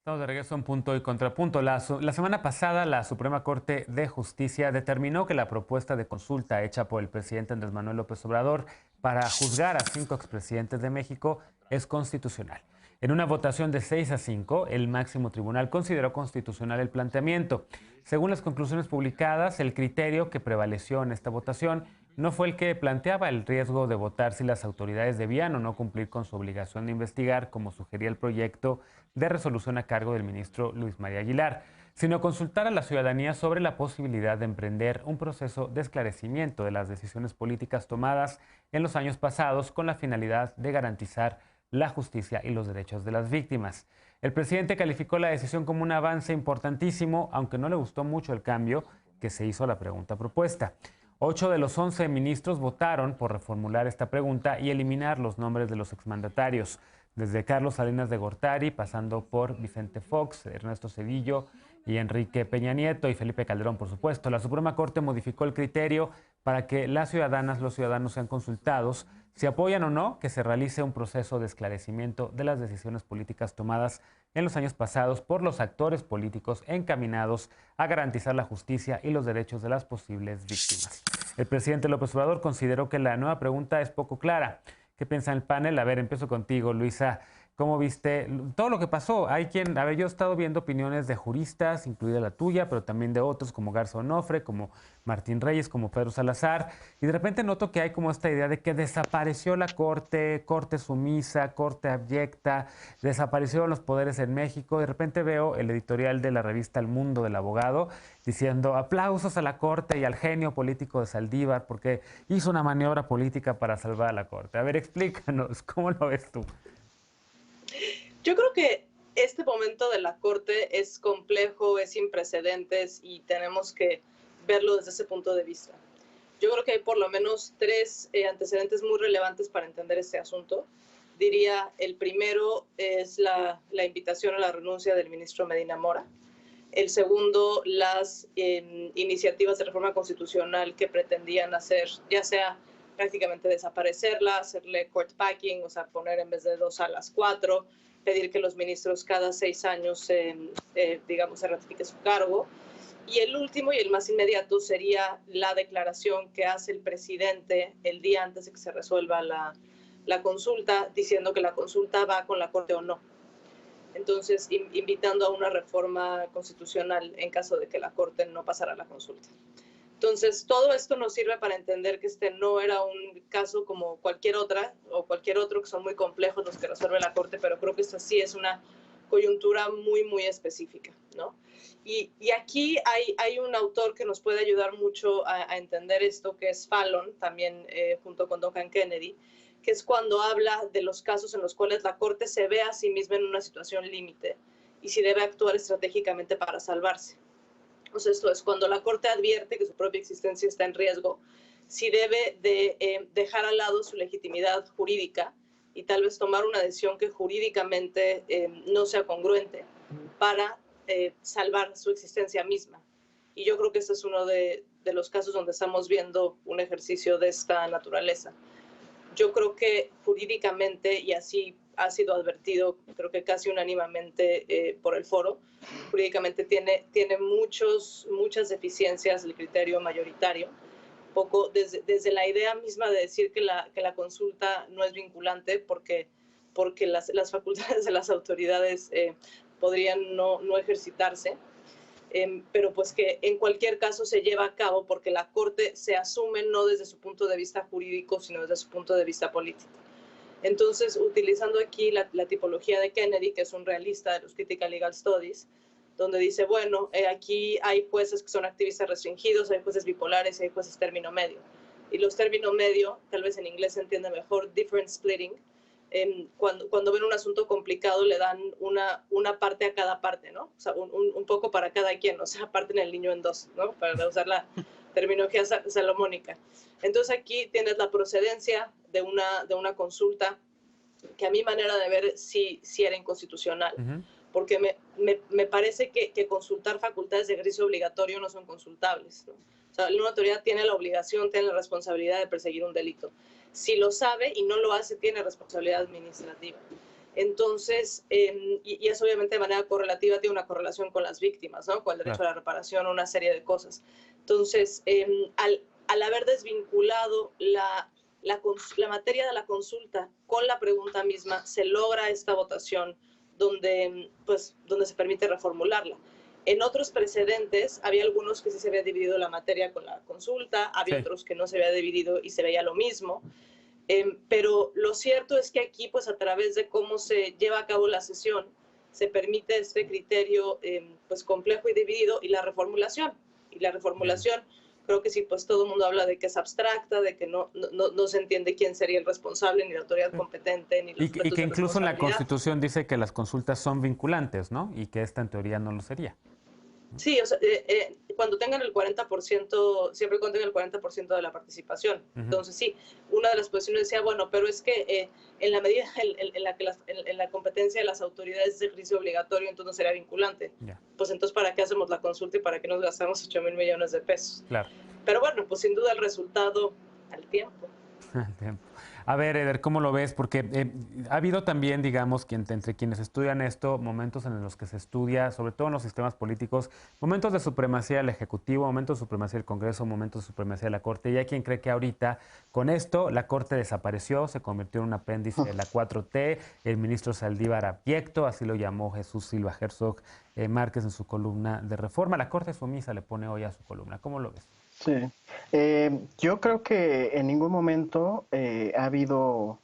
Estamos de regreso en Punto y Contrapunto. La semana pasada, la Suprema Corte de Justicia determinó que la propuesta de consulta hecha por el presidente Andrés Manuel López Obrador para juzgar a 5 expresidentes de México es constitucional. En una votación de 6-5, el máximo tribunal consideró constitucional el planteamiento. Según las conclusiones publicadas, el criterio que prevaleció en esta votación no fue el que planteaba el riesgo de votar si las autoridades debían o no cumplir con su obligación de investigar, como sugería el proyecto de resolución a cargo del ministro Luis María Aguilar, sino consultar a la ciudadanía sobre la posibilidad de emprender un proceso de esclarecimiento de las decisiones políticas tomadas en los años pasados con la finalidad de garantizar la justicia y los derechos de las víctimas. El presidente calificó la decisión como un avance importantísimo, aunque no le gustó mucho el cambio que se hizo a la pregunta propuesta. 8 de los 11 ministros votaron por reformular esta pregunta y eliminar los nombres de los exmandatarios, desde Carlos Salinas de Gortari, pasando por Vicente Fox, Ernesto Zedillo y Enrique Peña Nieto y Felipe Calderón, por supuesto. La Suprema Corte modificó el criterio para que las ciudadanas, los ciudadanos sean consultados si apoyan o no que se realice un proceso de esclarecimiento de las decisiones políticas tomadas en los años pasados por los actores políticos encaminados a garantizar la justicia y los derechos de las posibles víctimas. El presidente López Obrador consideró que la nueva pregunta es poco clara. ¿Qué piensa el panel? A ver, empiezo contigo, Luisa. ¿Cómo viste todo lo que pasó? Yo he estado viendo opiniones de juristas, incluida la tuya, pero también de otros como Garza Onofre, como Martín Reyes, como Pedro Salazar, y de repente noto que hay como esta idea de que desapareció la corte, corte sumisa, corte abyecta, desaparecieron los poderes en México. De repente veo el editorial de la revista El Mundo del Abogado diciendo aplausos a la corte y al genio político de Saldívar porque hizo una maniobra política para salvar a la corte. A ver, explícanos, ¿cómo lo ves tú? Yo creo que este momento de la Corte es complejo, es sin precedentes y tenemos que verlo desde ese punto de vista. Yo creo que hay por lo menos tres antecedentes muy relevantes para entender este asunto. Diría, el primero es la invitación a la renuncia del ministro Medina Mora. El segundo, las iniciativas de reforma constitucional que pretendían hacer, ya sea prácticamente desaparecerla, hacerle court packing, o sea, poner en vez de 2 salas 4, pedir que los ministros cada 6 años, digamos, se ratifique su cargo. Y el último y el más inmediato sería la declaración que hace el presidente el día antes de que se resuelva la consulta, diciendo que la consulta va con la Corte o no. Entonces, invitando a una reforma constitucional en caso de que la Corte no pasara la consulta. Entonces, todo esto nos sirve para entender que este no era un caso como cualquier otra o cualquier otro, que son muy complejos los que resuelve la Corte, pero creo que esta sí es una coyuntura muy, muy específica, ¿no? Y aquí hay un autor que nos puede ayudar mucho a entender esto, que es Fallon, también junto con Duncan Kennedy, que es cuando habla de los casos en los cuales la Corte se ve a sí misma en una situación límite y si debe actuar estratégicamente para salvarse. O sea, esto es cuando la Corte advierte que su propia existencia está en riesgo, si debe de dejar al lado su legitimidad jurídica y tal vez tomar una decisión que jurídicamente no sea congruente para salvar su existencia misma. Y yo creo que este es uno de los casos donde estamos viendo un ejercicio de esta naturaleza. Yo creo que jurídicamente, y así ha sido advertido, creo que casi unánimemente por el foro, jurídicamente tiene muchas deficiencias el criterio mayoritario, poco desde la idea misma de decir que la consulta no es vinculante porque las facultades de las autoridades podrían no ejercitarse, pero pues que en cualquier caso se lleva a cabo porque la Corte se asume no desde su punto de vista jurídico, sino desde su punto de vista político. Entonces, utilizando aquí la tipología de Kennedy, que es un realista de los Critical Legal Studies, donde dice, bueno, aquí hay jueces que son activistas restringidos, hay jueces bipolares y hay jueces término medio. Y los término medio, tal vez en inglés se entiende mejor, different splitting, cuando ven un asunto complicado le dan una parte a cada parte, ¿no? O sea, un poco para cada quien, o sea, parten el niño en dos, ¿no? Para usar la terminología salomónica. Entonces aquí tienes la procedencia de una consulta que a mi manera de ver sí era inconstitucional, porque me parece que consultar facultades de ejercicio obligatorio no son consultables, ¿no? O sea, una autoridad tiene la obligación, tiene la responsabilidad de perseguir un delito. Si lo sabe y no lo hace, tiene responsabilidad administrativa. Entonces, y eso obviamente de manera correlativa tiene una correlación con las víctimas, ¿no? Con el derecho a la reparación, una serie de cosas. Entonces, al haber desvinculado la materia de la consulta con la pregunta misma, se logra esta votación donde, pues, donde se permite reformularla. En otros precedentes había algunos que sí se había dividido la materia con la consulta, había otros que no se había dividido y se veía lo mismo. Pero lo cierto es que aquí, pues a través de cómo se lleva a cabo la sesión, se permite este criterio pues complejo y dividido y la reformulación. Y la reformulación, creo que sí, pues todo el mundo habla de que es abstracta, de que no se entiende quién sería el responsable, ni la autoridad competente, ni los Y que de incluso en la responsabilidad. Constitución dice que las consultas son vinculantes, ¿no? Y que esta en teoría no lo sería. Sí, o sea, cuando tengan el 40%, siempre cuando tengan el 40% de la participación. Entonces, sí, una de las posiciones decía, bueno, pero es que en la medida en la competencia de las autoridades es ejercicio obligatorio, entonces no sería vinculante. Pues entonces, ¿para qué hacemos la consulta y para qué nos gastamos 8,000 millones de pesos? Claro. Pero bueno, pues sin duda el resultado al tiempo. Al tiempo. A ver, Eder, ¿cómo lo ves? Porque ha habido también, digamos, entre quienes estudian esto, momentos en los que se estudia, sobre todo en los sistemas políticos, momentos de supremacía del Ejecutivo, momentos de supremacía del Congreso, momentos de supremacía de la Corte. Y hay quien cree que ahorita, con esto, la Corte desapareció, se convirtió en un apéndice de la 4T, el ministro Saldívar abyecto, así lo llamó Jesús Silva Herzog Márquez en su columna de Reforma. La Corte sumisa le pone hoy a su columna. ¿Cómo lo ves? Sí, yo creo que en ningún momento ha habido,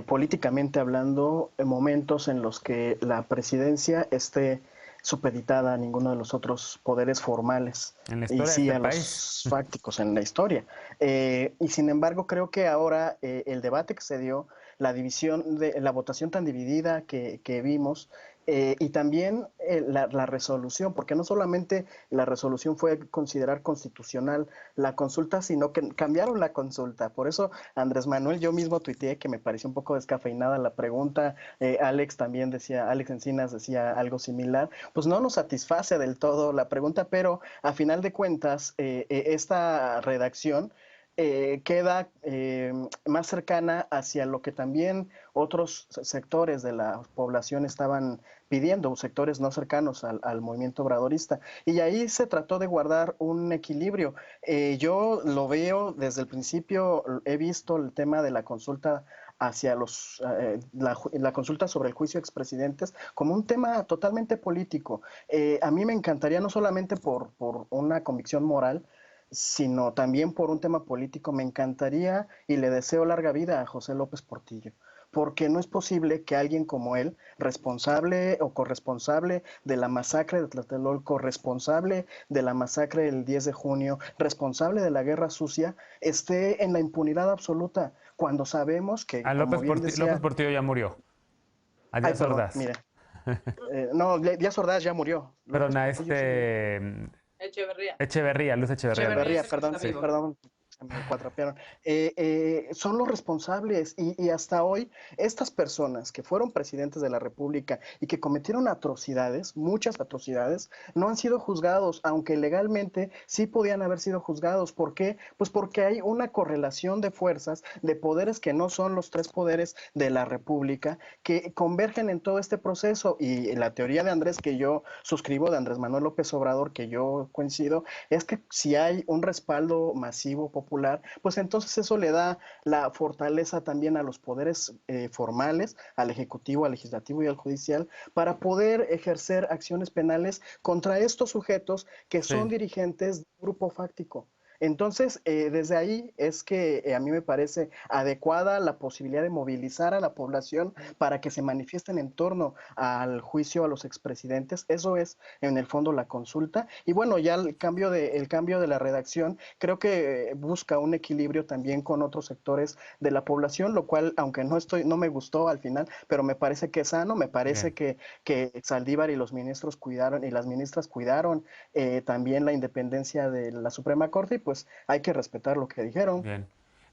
políticamente hablando, momentos en los que la presidencia esté supeditada a ninguno de los otros poderes formales En la y historia sí de a este los país. fácticos en la historia. Y sin embargo, creo que ahora el debate que se dio, la división de la votación tan dividida que vimos, y también la resolución, porque no solamente la resolución fue considerar constitucional la consulta, sino que cambiaron la consulta. Por eso, Andrés Manuel, yo mismo tuiteé que me pareció un poco descafeinada la pregunta. Alex también decía, Alex Encinas decía algo similar. Pues no nos satisface del todo la pregunta, pero a final de cuentas, esta redacción queda más cercana hacia lo que también otros sectores de la población estaban pidiendo, sectores no cercanos al movimiento obradorista. Y ahí se trató de guardar un equilibrio. Yo lo veo desde el principio, he visto el tema de la consulta hacia la consulta sobre el juicio de expresidentes como un tema totalmente político. A mí me encantaría, no solamente por una convicción moral, sino también por un tema político, me encantaría y le deseo larga vida a José López Portillo, porque no es posible que alguien como él, responsable o corresponsable de la masacre de Tlatelolco, responsable de la masacre del 10 de junio, responsable de la guerra sucia, esté en la impunidad absoluta, cuando sabemos que, A como bien López decía... Portillo ya murió. A Ay, Díaz perdón, Ordaz. mire. No, Díaz Ordaz ya murió. Perdón, López a Portillo sí murió. Echeverría. Luz Echeverría. Echeverría, perdón, sí, perdón, se me cuatrapearon. Son los responsables y hasta hoy estas personas que fueron presidentes de la República y que cometieron atrocidades, muchas atrocidades, no han sido juzgados, aunque legalmente sí podían haber sido juzgados. ¿Por qué? Pues porque hay una correlación de fuerzas, de poderes que no son los tres poderes de la República, que convergen en todo este proceso. Y la teoría de Andrés, que yo suscribo, de Andrés Manuel López Obrador, que yo coincido, es que si hay un respaldo masivo popular, pues entonces eso le da la fortaleza también a los poderes formales, al Ejecutivo, al Legislativo y al Judicial, para poder ejercer acciones penales contra estos sujetos que son dirigentes de un grupo fáctico. Entonces, desde ahí es que a mí me parece adecuada la posibilidad de movilizar a la población para que se manifiesten en torno al juicio a los expresidentes. Eso es, en el fondo, la consulta. Y bueno, ya el cambio de la redacción creo que busca un equilibrio también con otros sectores de la población, lo cual, aunque no me gustó al final, pero me parece que es sano, me parece que Saldívar y los ministros cuidaron y las ministras cuidaron también la independencia de la Suprema Corte y pues hay que respetar lo que dijeron. Bien.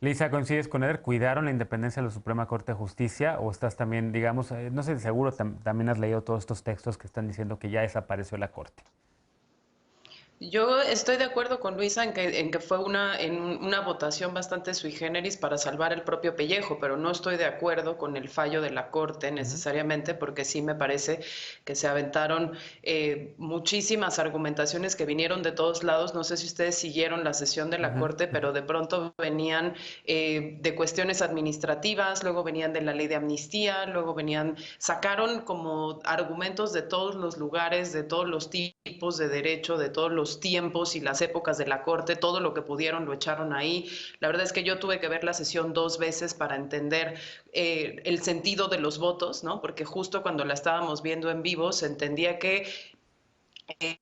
Lisa, ¿coincides con Eder? ¿Cuidaron la independencia de la Suprema Corte de Justicia? ¿O estás también, digamos, no sé, seguro también has leído todos estos textos que están diciendo que ya desapareció la Corte? Yo estoy de acuerdo con Luisa en que fue una votación bastante sui generis para salvar el propio pellejo, pero no estoy de acuerdo con el fallo de la Corte Ujú. necesariamente, porque sí me parece que se aventaron muchísimas argumentaciones que vinieron de todos lados. No sé si ustedes siguieron la sesión de la Ujú, Corte, ujú. pero de pronto venían de cuestiones administrativas, luego venían de la ley de amnistía, luego sacaron como argumentos de todos los lugares, de todos los tipos de derecho, de todos los tiempos y las épocas de la Corte, todo lo que pudieron lo echaron ahí. La verdad es que yo tuve que ver la sesión 2 veces para entender el sentido de los votos, ¿no? Porque justo cuando la estábamos viendo en vivo se entendía que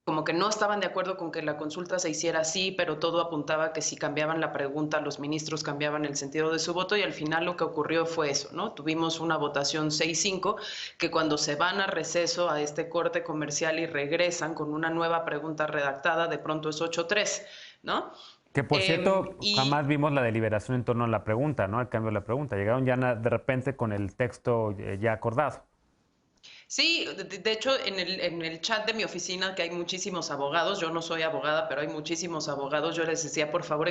como que no estaban de acuerdo con que la consulta se hiciera así, pero todo apuntaba que si cambiaban la pregunta, los ministros cambiaban el sentido de su voto y al final lo que ocurrió fue eso, ¿no? Tuvimos una votación 6-5 que cuando se van a receso a este corte comercial y regresan con una nueva pregunta redactada, de pronto es 8-3, ¿no? Que por cierto, Y jamás vimos la deliberación en torno a la pregunta, ¿no? Al cambio de la pregunta. Llegaron ya de repente con el texto ya acordado. sí, de hecho, en el chat de mi oficina, que hay muchísimos abogados, yo no soy abogada, pero hay muchísimos abogados, yo les decía, por favor,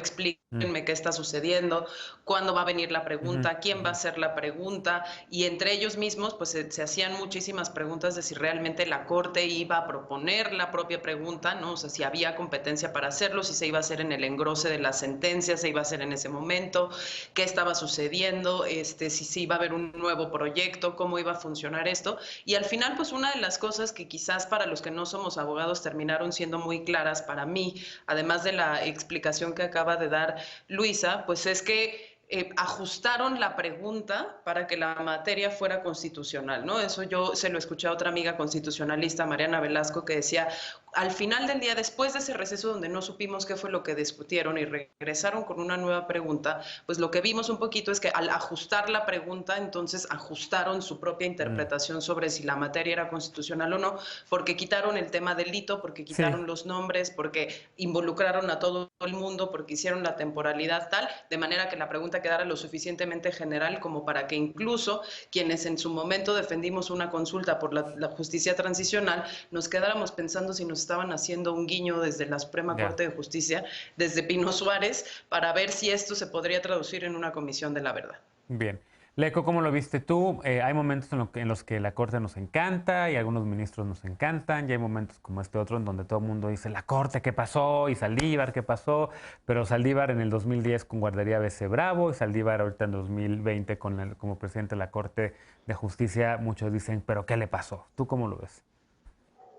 Mm, explíquenme qué está sucediendo, cuándo va a venir la ujú, pregunta, quién va a ujú. hacer la pregunta, y entre ellos mismos, pues se hacían muchísimas preguntas de si realmente la Corte iba a proponer la propia pregunta, ¿no? O sea, si había competencia para hacerlo, si se iba a hacer en el engrose de la sentencia, se iba a hacer en ese momento, qué estaba sucediendo, si se iba a haber un nuevo proyecto, cómo iba a funcionar esto. Y al final, pues una de las cosas que quizás para los que no somos abogados terminaron siendo muy claras para mí, además de la explicación que acaba de dar Luisa, pues es que ajustaron la pregunta para que la materia fuera constitucional, ¿no? Eso yo se lo escuché a otra amiga constitucionalista, Mariana Velasco, que decía, al final del día, después de ese receso donde no supimos qué fue lo que discutieron y regresaron con una nueva pregunta, pues lo que vimos un poquito es que al ajustar la pregunta, entonces ajustaron su propia Mm. interpretación sobre si la materia era constitucional o no, porque quitaron el tema delito, porque Sí, quitaron los nombres, porque involucraron a todo el mundo, porque hicieron la temporalidad tal, de manera que la pregunta quedara lo suficientemente general como para que incluso quienes en su momento defendimos una consulta por la justicia transicional, nos quedáramos pensando si nos estaban haciendo un guiño desde la Suprema ya. Corte de Justicia, desde Pino Suárez, para ver si esto se podría traducir en una comisión de la verdad. Bien. Leco, ¿cómo lo viste tú? Hay momentos en los que la Corte nos encanta y algunos ministros nos encantan, y hay momentos como este otro en donde todo el mundo dice, la Corte, ¿qué pasó? Y Saldívar, ¿qué pasó? Pero Saldívar en el 2010 con Guardería BC Bravo y Saldívar ahorita en 2020 como presidente de la Corte de Justicia, muchos dicen, ¿pero qué le pasó? ¿Tú cómo lo ves?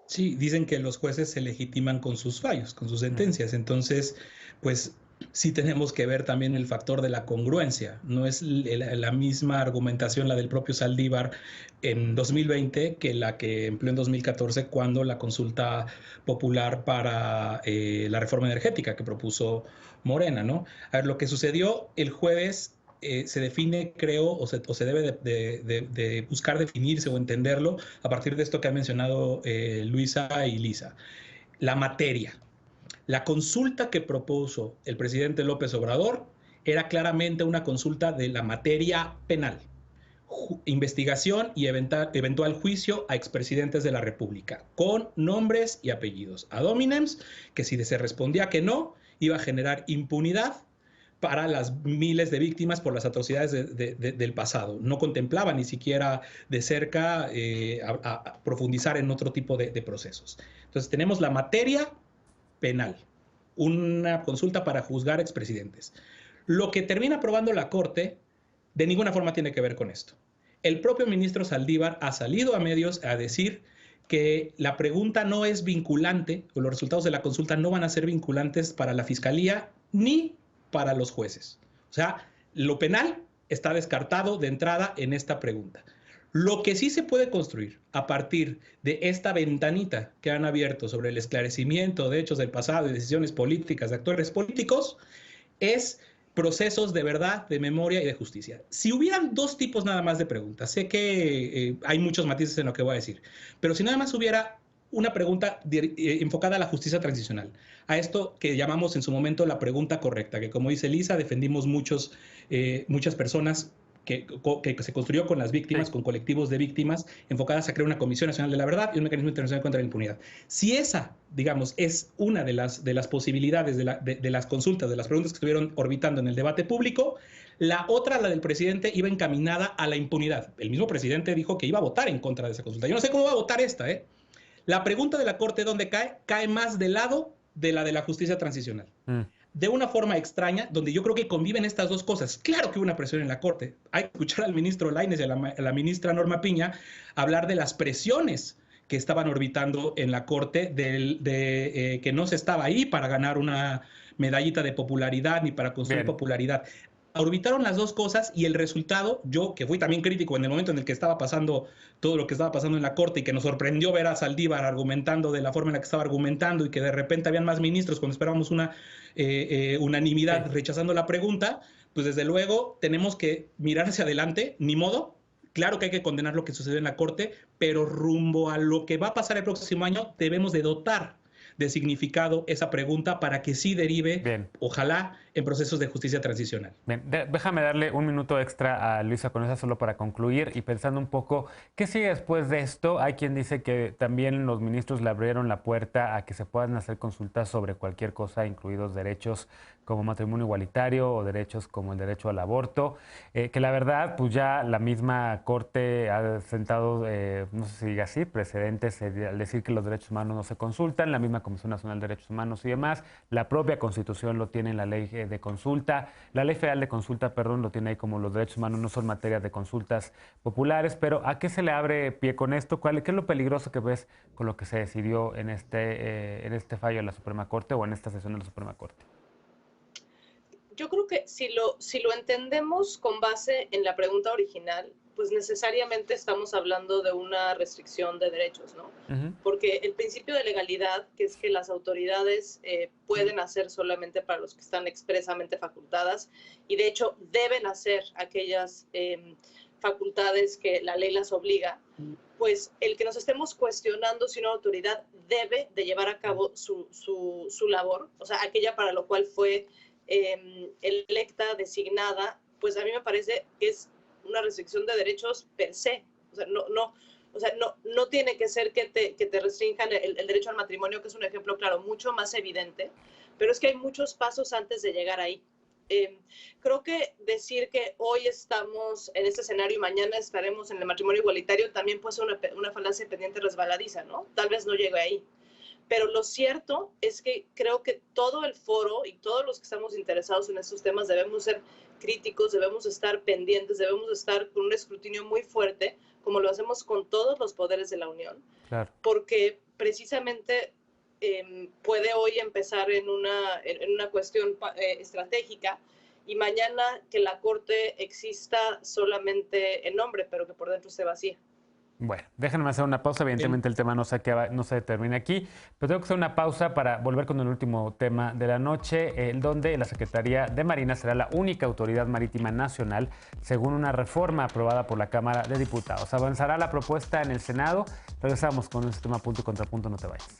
Sí, dicen que los jueces se legitiman con sus fallos, con sus Ujú, sentencias. Entonces, pues sí tenemos que ver también el factor de la congruencia. No es la misma argumentación la del propio Saldívar en 2020 que la que empleó en 2014 cuando la consulta popular para la reforma energética que propuso Morena, ¿no? A ver, lo que sucedió el jueves se define, creo, o se debe de buscar definirse o entenderlo a partir de esto que ha mencionado Luisa y Lisa. La materia. La consulta que propuso el presidente López Obrador era claramente una consulta de la materia penal. Investigación y eventual juicio a expresidentes de la República, con nombres y apellidos. Ad hominems, que si se respondía que no, iba a generar impunidad para las miles de víctimas por las atrocidades del pasado. No contemplaba ni siquiera de cerca a profundizar en otro tipo de procesos. Entonces tenemos la materia penal, una consulta para juzgar expresidentes. Lo que termina aprobando la Corte de ninguna forma tiene que ver con esto. El propio ministro Saldívar ha salido a medios a decir que la pregunta no es vinculante o los resultados de la consulta no van a ser vinculantes para la fiscalía ni para los jueces. O sea, lo penal está descartado de entrada en esta pregunta. Lo que sí se puede construir a partir de esta ventanita que han abierto sobre el esclarecimiento de hechos del pasado y decisiones políticas de actores políticos es procesos de verdad, de memoria y de justicia. Si hubieran dos tipos nada más de preguntas, sé que hay muchos matices en lo que voy a decir, pero si nada más hubiera una pregunta enfocada a la justicia transicional, a esto que llamamos en su momento la pregunta correcta, que como dice Lisa, defendimos muchas personas que se construyó con las víctimas, con colectivos de víctimas, enfocadas a crear una Comisión Nacional de la Verdad y un mecanismo internacional contra la impunidad. Si esa, digamos, es una de las posibilidades de las consultas, de las preguntas que estuvieron orbitando en el debate público, la otra, la del presidente, iba encaminada a la impunidad. El mismo presidente dijo que iba a votar en contra de esa consulta. Yo no sé cómo va a votar esta, ¿eh? La pregunta de la Corte, ¿dónde cae? Cae más del lado de la justicia transicional. De una forma extraña, donde yo creo que conviven estas dos cosas. Claro que hubo una presión en la Corte. Hay que escuchar al ministro Lainez y a la ministra Norma Piña hablar de las presiones que estaban orbitando en la Corte, que no se estaba ahí para ganar una medallita de popularidad ni para construir popularidad. Orbitaron las dos cosas y el resultado, yo que fui también crítico en el momento en el que estaba pasando todo lo que estaba pasando en la Corte y que nos sorprendió ver a Saldívar argumentando de la forma en la que estaba argumentando y que de repente habían más ministros cuando esperábamos una unanimidad rechazando la pregunta, pues desde luego tenemos que mirar hacia adelante, ni modo. Claro que hay que condenar lo que sucedió en la Corte, pero rumbo a lo que va a pasar el próximo año debemos de dotar de significado esa pregunta para que sí derive, ojalá, en procesos de justicia transicional. Bien, déjame darle un minuto extra a Luisa Conesa solo para concluir y pensando un poco, ¿qué sigue después de esto? Hay quien dice que también los ministros le abrieron la puerta a que se puedan hacer consultas sobre cualquier cosa, incluidos derechos como matrimonio igualitario o derechos como el derecho al aborto, que la verdad, pues ya la misma Corte ha sentado, no sé si diga así, precedentes al decir que los derechos humanos no se consultan, la misma Comisión Nacional de Derechos Humanos y demás, la propia Constitución lo tiene en la ley de consulta, la ley federal de consulta, perdón, lo tiene ahí como los derechos humanos no son materia de consultas populares, pero ¿a qué se le abre pie con esto? ¿Qué es lo peligroso que ves con lo que se decidió en este fallo de la Suprema Corte o en esta sesión de la Suprema Corte? Yo creo que si lo entendemos con base en la pregunta original, pues necesariamente estamos hablando de una restricción de derechos, ¿no? Porque el principio de legalidad, que es que las autoridades pueden hacer solamente para los que están expresamente facultadas, y de hecho deben hacer aquellas facultades que la ley las obliga, pues el que nos estemos cuestionando si una autoridad debe de llevar a cabo su labor, o sea, aquella para lo cual fue electa, designada, pues a mí me parece que es una restricción de derechos per se. O sea, no tiene que ser que te restrinjan el derecho al matrimonio, que es un ejemplo, claro, mucho más evidente, pero es que hay muchos pasos antes de llegar ahí. Creo que decir que hoy estamos en este escenario y mañana estaremos en el matrimonio igualitario también puede ser una falacia pendiente resbaladiza, ¿no? Tal vez no llegue ahí. Pero lo cierto es que creo que todo el foro y todos los que estamos interesados en estos temas debemos ser críticos, debemos estar pendientes, debemos estar con un escrutinio muy fuerte, como lo hacemos con todos los poderes de la Unión. Claro. Porque precisamente puede hoy empezar en una cuestión estratégica y mañana que la Corte exista solamente en nombre, pero que por dentro esté vacía. Bueno, déjenme hacer una pausa. Evidentemente el tema no se termina aquí, pero tengo que hacer una pausa para volver con el último tema de la noche, donde la Secretaría de Marina será la única autoridad marítima nacional, según una reforma aprobada por la Cámara de Diputados. Avanzará la propuesta en el Senado. Regresamos con este tema punto y contrapunto, no te vayas.